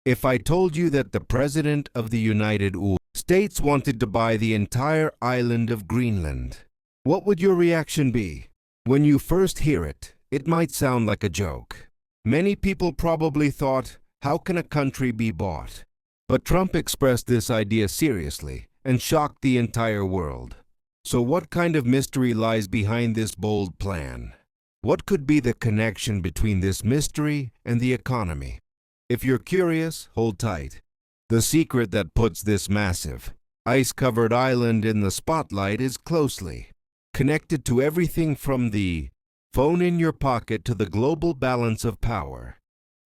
If I told you that the President of the United States wanted to buy the entire island of Greenland, what would your reaction be? When you first hear it, it might sound like a joke. Many people probably thought, how can a country be bought? But Trump expressed this idea seriously and shocked the entire world. So what kind of mystery lies behind this bold plan? What could be the connection between this mystery and the economy? If you're curious, hold tight. The secret that puts this massive, ice-covered island in the spotlight is closely connected to everything from the phone in your pocket to the global balance of power.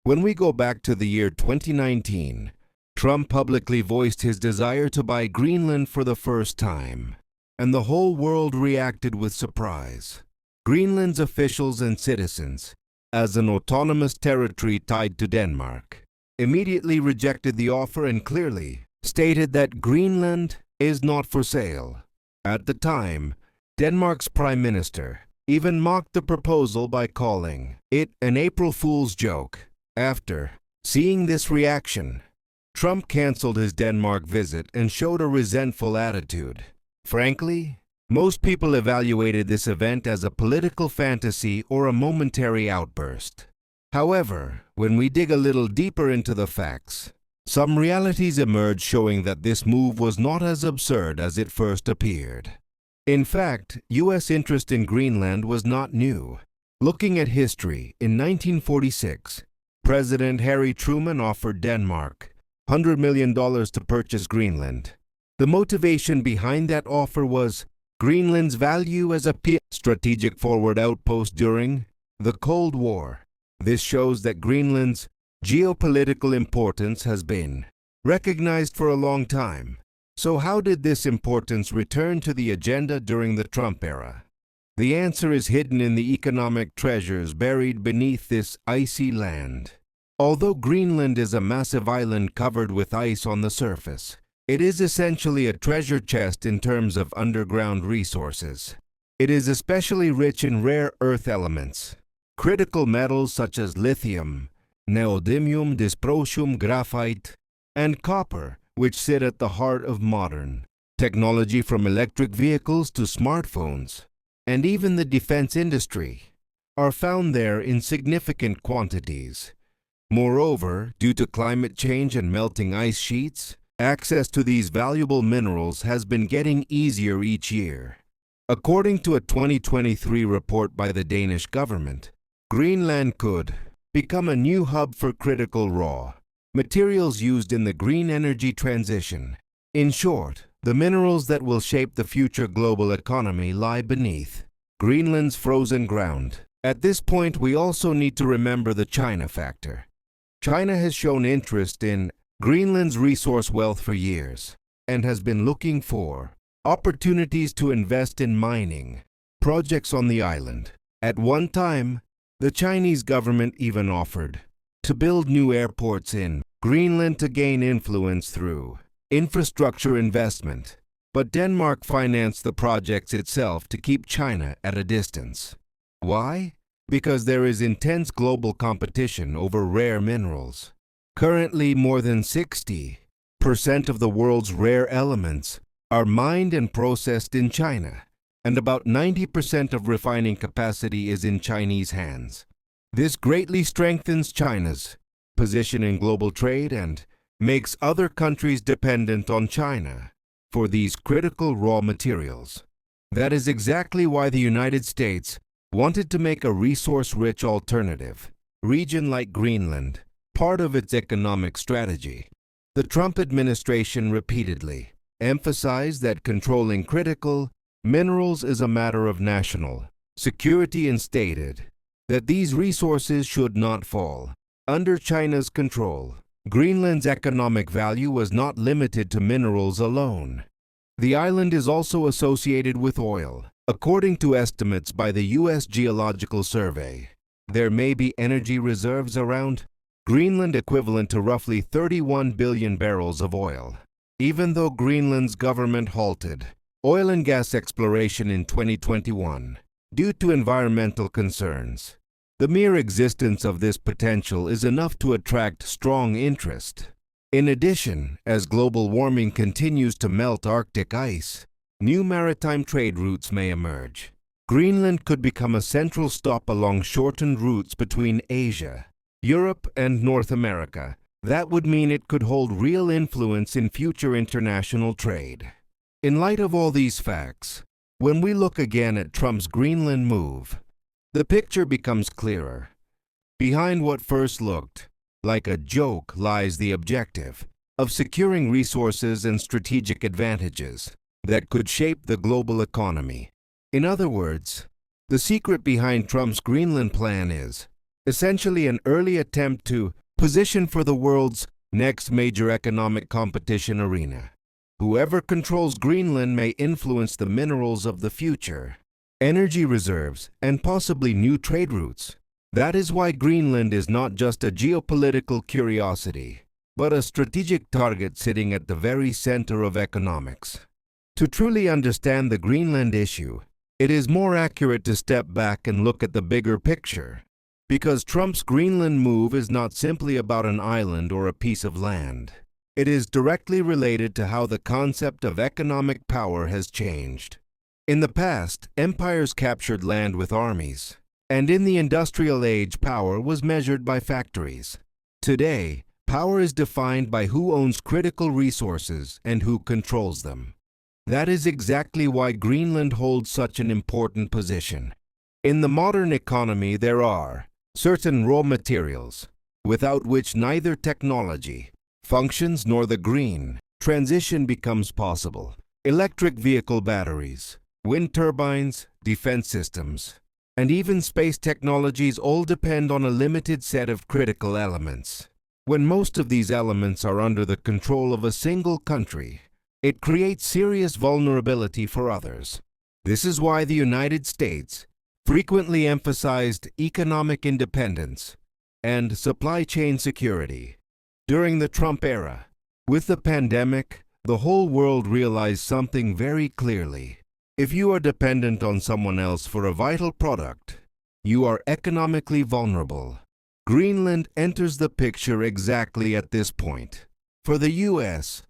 When we go back to the year 2019, Trump publicly voiced his desire to buy Greenland for the first time, and the whole world reacted with surprise. Greenland's officials and citizens, as an autonomous territory tied to Denmark, immediately rejected the offer and clearly stated that Greenland is not for sale. At the time, Denmark's Prime Minister even mocked the proposal by calling it an April Fool's joke. After seeing this reaction, Trump canceled his Denmark visit and showed a resentful attitude. Frankly, most people evaluated this event as a political fantasy or a momentary outburst. However, when we dig a little deeper into the facts, some realities emerge showing that this move was not as absurd as it first appeared. In fact, U.S. interest in Greenland was not new. Looking at history, in 1946, President Harry Truman offered Denmark $100 million to purchase Greenland. The motivation behind that offer was Greenland's value as a strategic forward outpost during the Cold War. This shows that Greenland's geopolitical importance has been recognized for a long time. So how did this importance return to the agenda during the Trump era? The answer is hidden in the economic treasures buried beneath this icy land. Although Greenland is a massive island covered with ice on the surface, it is essentially a treasure chest in terms of underground resources. It is especially rich in rare earth elements, critical metals such as lithium, neodymium, dysprosium, graphite, and copper, which sit at the heart of modern technology from electric vehicles to smartphones, and even the defense industry, are found there in significant quantities. Moreover, due to climate change and melting ice sheets, access to these valuable minerals has been getting easier each year. According to a 2023 report by the Danish government, Greenland could become a new hub for critical raw materials used in the green energy transition. In short, the minerals that will shape the future global economy lie beneath Greenland's frozen ground. At this point, we also need to remember the China factor. China has shown interest in Greenland's resource wealth for years and has been looking for opportunities to invest in mining projects on the island. At one time, the Chinese government even offered to build new airports in Greenland to gain influence through infrastructure investment, but Denmark financed the projects itself to keep China at a distance. Why? Because there is intense global competition over rare minerals. Currently, more than 60% of the world's rare elements are mined and processed in China, and about 90% of refining capacity is in Chinese hands. This greatly strengthens China's position in global trade and makes other countries dependent on China for these critical raw materials. That is exactly why the United States wanted to make a resource-rich alternative region like Greenland part of its economic strategy. The Trump administration repeatedly emphasized that controlling critical minerals is a matter of national security and stated that these resources should not fall under China's control. Greenland's economic value was not limited to minerals alone. The island is also associated with oil. According to estimates by the U.S. Geological Survey, there may be energy reserves around Greenland equivalent to roughly 31 billion barrels of oil. Even though Greenland's government halted oil and gas exploration in 2021 due to environmental concerns, The mere existence of this potential is enough to attract strong interest. In addition, as global warming continues to melt Arctic ice, new maritime trade routes may emerge. Greenland could become a central stop along shortened routes between Asia, Europe, and North America. That would mean it could hold real influence in future international trade. In light of all these facts, when we look again at Trump's Greenland move, the picture becomes clearer. Behind what first looked like a joke lies the objective of securing resources and strategic advantages that could shape the global economy. In other words, the secret behind Trump's Greenland plan is essentially an early attempt to position for the world's next major economic competition arena. Whoever controls Greenland may influence the minerals of the future, energy reserves, and possibly new trade routes. That is why Greenland is not just a geopolitical curiosity, but a strategic target sitting at the very center of economics. To truly understand the Greenland issue, it is more accurate to step back and look at the bigger picture. Because Trump's Greenland move is not simply about an island or a piece of land. It is directly related to how the concept of economic power has changed. In the past, empires captured land with armies, and in the industrial age, power was measured by factories. Today, power is defined by who owns critical resources and who controls them. That is exactly why Greenland holds such an important position. In the modern economy, there are certain raw materials, without which neither technology functions nor the green transition becomes possible. Electric vehicle batteries, wind turbines, defense systems, and even space technologies all depend on a limited set of critical elements. When most of these elements are under the control of a single country, it creates serious vulnerability for others. This is why the United States frequently emphasized economic independence and supply chain security. During the Trump era, with the pandemic, the whole world realized something very clearly. If you are dependent on someone else for a vital product, you are economically vulnerable. Greenland enters the picture exactly at this point. For the U.S.,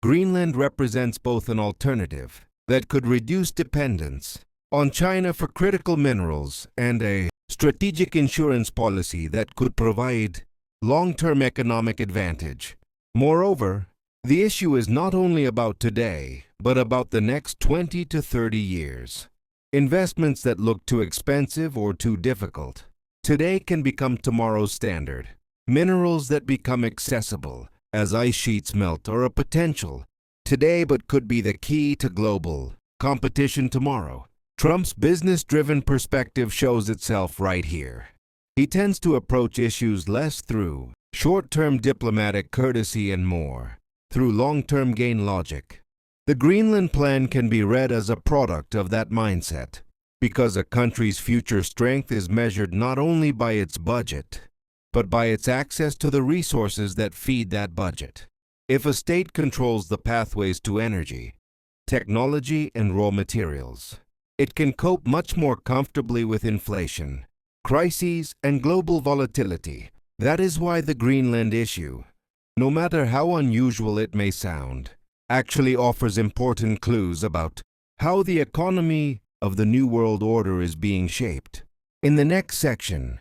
Greenland represents both an alternative that could reduce dependence on China for critical minerals and a strategic insurance policy that could provide long-term economic advantage. Moreover, the issue is not only about today, but about the next 20 to 30 years. Investments that look too expensive or too difficult today can become tomorrow's standard. Minerals that become accessible as ice sheets melt are a potential today but could be the key to global competition tomorrow. Trump's business-driven perspective shows itself right here. He tends to approach issues less through short-term diplomatic courtesy and more through long-term gain logic. The Greenland Plan can be read as a product of that mindset, because a country's future strength is measured not only by its budget, but by its access to the resources that feed that budget. If a state controls the pathways to energy, technology, and raw materials, it can cope much more comfortably with inflation, crises, and global volatility. That is why the Greenland issue, no matter how unusual it may sound, actually offers important clues about how the economy of the New World Order is being shaped. In the next section,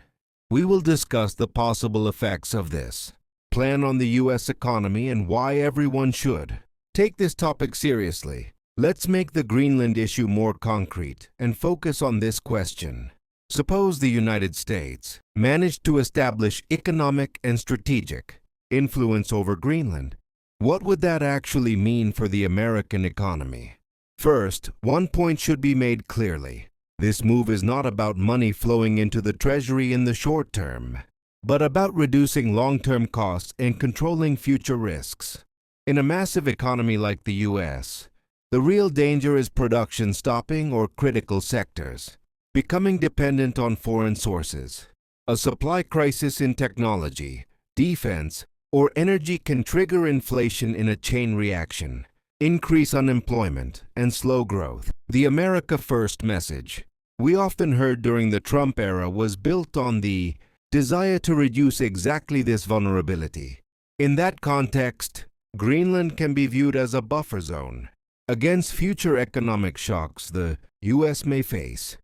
we will discuss the possible effects of this plan on the U.S. economy and why everyone should take this topic seriously. Let's make the Greenland issue more concrete and focus on this question. Suppose the United States managed to establish economic and strategic influence over Greenland. What would that actually mean for the American economy? First, one point should be made clearly. This move is not about money flowing into the Treasury in the short term, but about reducing long-term costs and controlling future risks. In a massive economy like the U.S., the real danger is production stopping or critical sectors becoming dependent on foreign sources. A supply crisis in technology, defense, or energy can trigger inflation in a chain reaction, increase unemployment, and slow growth. The America First message we often heard during the Trump era was built on the desire to reduce exactly this vulnerability. In that context, Greenland can be viewed as a buffer zone against future economic shocks the U.S. may face.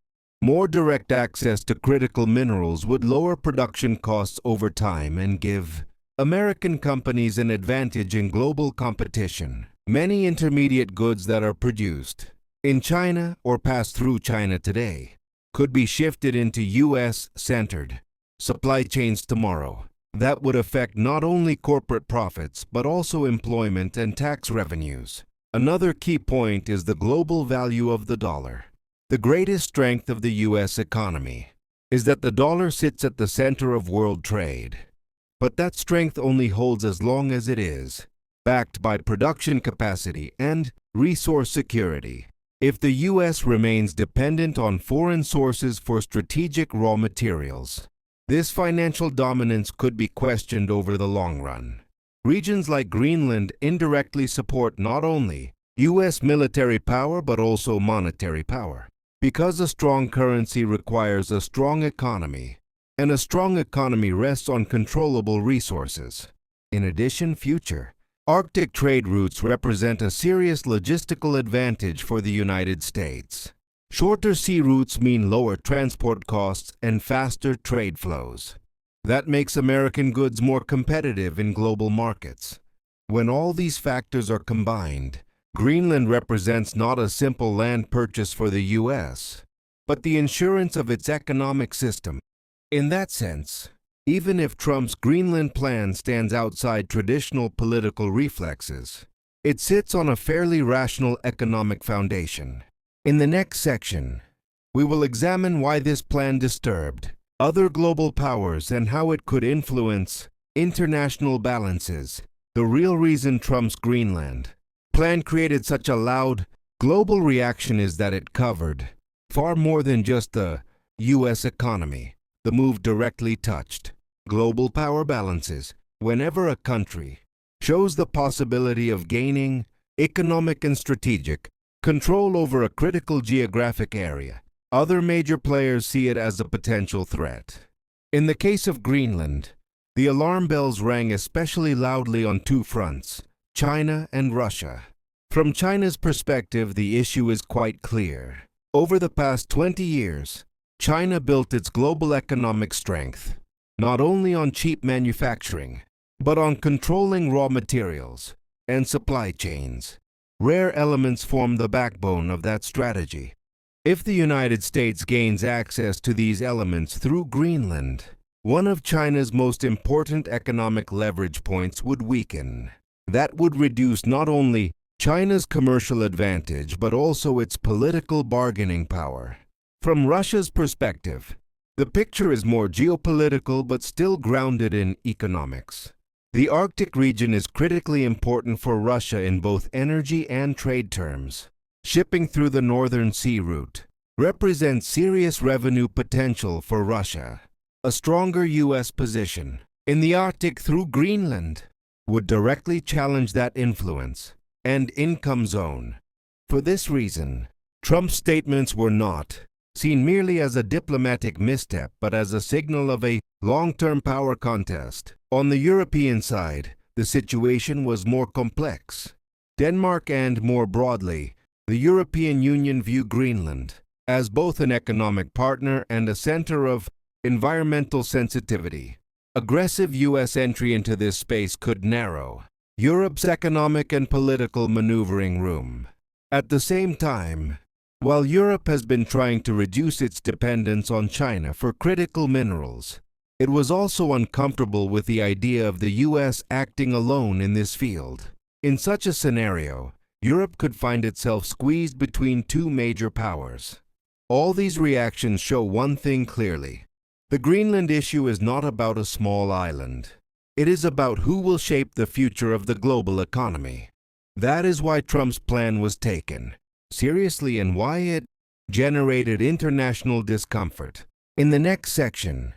More direct access to critical minerals would lower production costs over time and give American companies an advantage in global competition. Many intermediate goods that are produced in China or pass through China today could be shifted into U.S.-centered supply chains tomorrow. That would affect not only corporate profits but also employment and tax revenues. Another key point is the global value of the dollar. The greatest strength of the U.S. economy is that the dollar sits at the center of world trade. But that strength only holds as long as it is backed by production capacity and resource security. If the U.S. remains dependent on foreign sources for strategic raw materials, this financial dominance could be questioned over the long run. Regions like Greenland indirectly support not only U.S. military power but also monetary power. Because a strong currency requires a strong economy, and a strong economy rests on controllable resources. In addition, future Arctic trade routes represent a serious logistical advantage for the United States. Shorter sea routes mean lower transport costs and faster trade flows. That makes American goods more competitive in global markets. When all these factors are combined, Greenland represents not a simple land purchase for the U.S., but the insurance of its economic system. In that sense, even if Trump's Greenland plan stands outside traditional political reflexes, it sits on a fairly rational economic foundation. In the next section, we will examine why this plan disturbed other global powers and how it could influence international balances. The real reason Trump's Greenland plan created such a loud global reaction is that it covered far more than just the U.S. economy. The move directly touched global power balances. Whenever a country shows the possibility of gaining economic and strategic control over a critical geographic area, other major players see it as a potential threat. In the case of Greenland, the alarm bells rang especially loudly on two fronts: China and Russia. From China's perspective, the issue is quite clear. Over the past 20 years, China built its global economic strength not only on cheap manufacturing, but on controlling raw materials and supply chains. Rare elements form the backbone of that strategy. If the United States gains access to these elements through Greenland, one of China's most important economic leverage points would weaken. That would reduce not only China's commercial advantage but also its political bargaining power. From Russia's perspective, the picture is more geopolitical but still grounded in economics. The Arctic region is critically important for Russia in both energy and trade terms. Shipping through the Northern Sea route represents serious revenue potential for Russia. A stronger U.S. position in the Arctic through Greenland would directly challenge that influence and income zone. For this reason, Trump's statements were not seen merely as a diplomatic misstep but as a signal of a long-term power contest. On the European side, the situation was more complex. Denmark and, more broadly, the European Union view Greenland as both an economic partner and a center of environmental sensitivity. Aggressive U.S. entry into this space could narrow Europe's economic and political maneuvering room. At the same time, while Europe has been trying to reduce its dependence on China for critical minerals, it was also uncomfortable with the idea of the U.S. acting alone in this field. In such a scenario, Europe could find itself squeezed between two major powers. All these reactions show one thing clearly. The Greenland issue is not about a small island. It is about who will shape the future of the global economy. That is why Trump's plan was taken seriously and why it generated international discomfort. In the next section,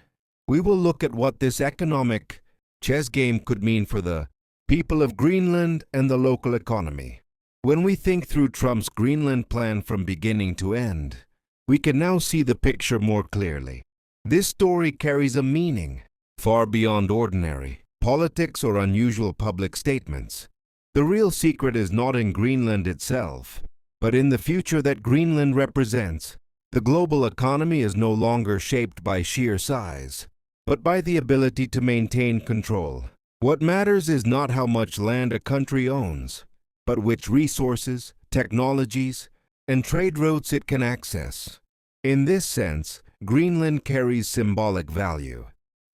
we will look at what this economic chess game could mean for the people of Greenland and the local economy. When we think through Trump's Greenland plan from beginning to end, we can now see the picture more clearly. This story carries a meaning far beyond ordinary politics or unusual public statements. The real secret is not in Greenland itself, but in the future that Greenland represents. The global economy is no longer shaped by sheer size, but by the ability to maintain control. What matters is not how much land a country owns, but which resources, technologies, and trade routes it can access. In this sense, Greenland carries symbolic value.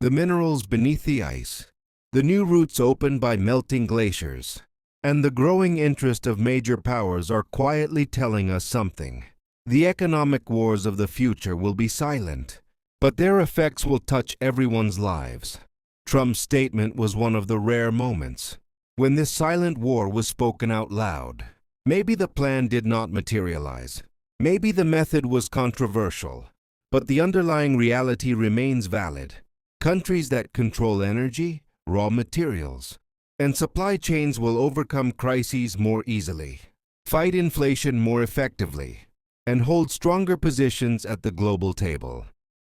The minerals beneath the ice, the new routes opened by melting glaciers, and the growing interest of major powers are quietly telling us something. The economic wars of the future will be silent, but their effects will touch everyone's lives. Trump's statement was one of the rare moments when this silent war was spoken out loud. Maybe the plan did not materialize. Maybe the method was controversial, but the underlying reality remains valid. Countries that control energy, raw materials, and supply chains will overcome crises more easily, fight inflation more effectively, and hold stronger positions at the global table.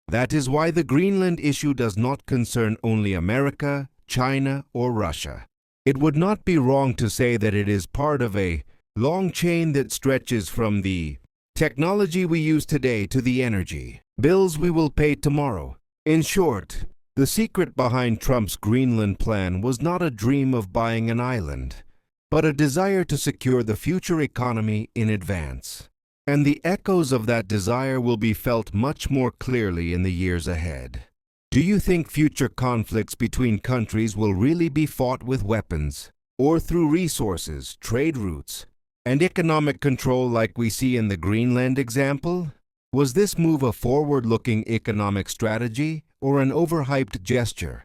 That is why the Greenland issue does not concern only America, China, or Russia. It would not be wrong to say that it is part of a long chain that stretches from the technology we use today to the energy bills we will pay tomorrow. In short, the secret behind Trump's Greenland plan was not a dream of buying an island, but a desire to secure the future economy in advance. And the echoes of that desire will be felt much more clearly in the years ahead. Do you think future conflicts between countries will really be fought with weapons, or through resources, trade routes, and economic control like we see in the Greenland example? Was this move a forward-looking economic strategy or an overhyped gesture?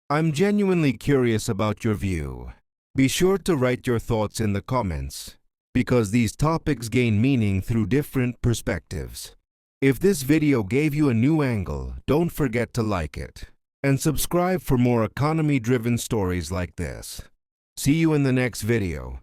I'm genuinely curious about your view. Be sure to write your thoughts in the comments, because these topics gain meaning through different perspectives. If this video gave you a new angle, don't forget to like it and subscribe for more economy-driven stories like this. See you in the next video.